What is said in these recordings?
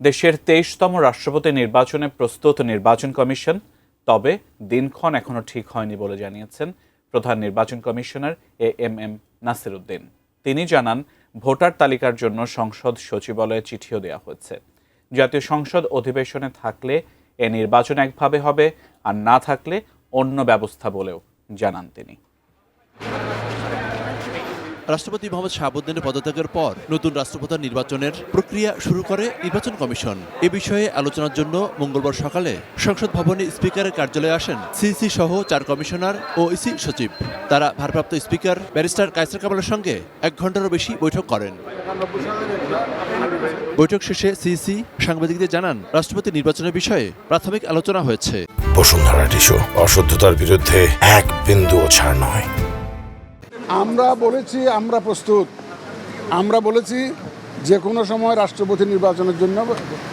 দেশের ২৩তম রাষ্ট্রপতি নির্বাচনে প্রস্তুত নির্বাচন কমিশন, তবে দিনক্ষণ এখনো ঠিক হয়নি বলে জানিয়েছেন প্রধান নির্বাচন কমিশনার এএমএম নাসির উদ্দিন। তিনি জানান, ভোটার তালিকার জন্য সংসদ সচিবালয়ে চিঠিও দেওয়া হয়েছে। জাতীয় সংসদ অধিবেশনে থাকলে এ নির্বাচন একভাবে হবে, আর না থাকলে অন্য ব্যবস্থা বলেও জানান তিনি। রাষ্ট্রপতি মোহাম্মদ শাহাবুদ্দিনের পদত্যাগের পর নতুন রাষ্ট্রপ্রধান নির্বাচনের প্রক্রিয়া শুরু করে নির্বাচন কমিশন। এ বিষয়ে আলোচনার জন্য মঙ্গলবার সকালে সংসদ ভবনে স্পিকারের কার্যালয়ে আসেন সিইসি সহ ৪ কমিশনার ও ইসি সচিব। তারা ভারপ্রাপ্ত স্পিকার ব্যারিস্টার কায়সার কামালের সঙ্গে ১ ঘণ্টারও বেশি বৈঠক করেন। বৈঠক শেষে সিইসি সাংবাদিকদের জানান, রাষ্ট্রপতি নির্বাচনের বিষয়ে প্রাথমিক আলোচনা হয়েছে। বসুন্ধরা টিস্যু, অশুদ্ধতার বিরুদ্ধে এক বিন্দুও ছাড় নয়। আমরা বলেছি আমরা প্রস্তুত। আমরা বলেছি যে কোনো সময় রাষ্ট্রপতি নির্বাচনের জন্য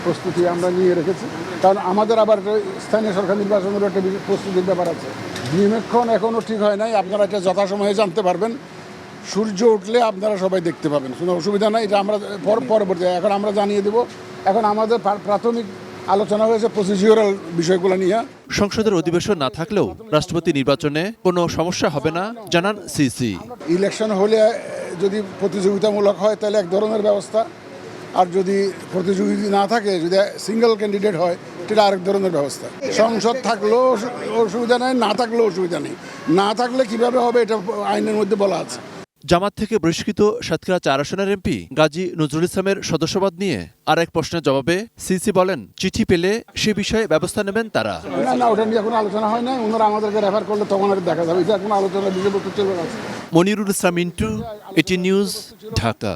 প্রস্তুতি আমরা নিয়ে রেখেছি, কারণ আমাদের আবার স্থানীয় সরকার নির্বাচনের একটা প্রস্তুতির ব্যাপার আছে। দিনক্ষণ এখনও ঠিক হয় নাই, আপনারা এটা যথাসময়ে জানতে পারবেন। সূর্য উঠলে আপনারা সবাই দেখতে পাবেন, কোনো অসুবিধা নাই। এটা আমরা পরবর্তী এখন আমরা জানিয়ে দেব। এখন আমাদের প্রাথমিক আলোচনা হয়েছে প্রসিডিউরাল বিষয়গুলো নিয়ে। সংসদের অধিবেশন না থাকলেও রাষ্ট্রপতি নির্বাচনে কোনো সমস্যা হবে না জানান সিইসি। ইলেকশন হলে যদি প্রতিযোগিতামূলক হয় তাহলে এক ধরনের ব্যবস্থা, আর যদি প্রতিযোগিতা না থাকে, যদি সিঙ্গেল ক্যান্ডিডেট হয় সেটা আরেক ধরনের ব্যবস্থা। সংসদ থাকলেও অসুবিধা নেই, না থাকলেও অসুবিধা নেই। না থাকলে কিভাবে হবে এটা আইনের মধ্যে বলা আছে। জামাত থেকে বহিষ্কৃত সাতক্ষীরা ৪ আসনের এমপি গাজী নজরুল ইসলামের সদস্যপদ নিয়ে আর এক প্রশ্নের জবাবে সিইসি বলেন, চিঠি পেলে সে বিষয়ে ব্যবস্থা নেবেন তারা। না, ওটা নিয়ে কোনো আলোচনা হয় না। ওনারা আমাদেরকে রেফার করলে তখন আর দেখা যাবে। এটা কোনো আলোচনার বিষয়বস্তু চলবে না। মনিরুল ইসলাম মিন্টু, এটি নিউজ, ঢাকা।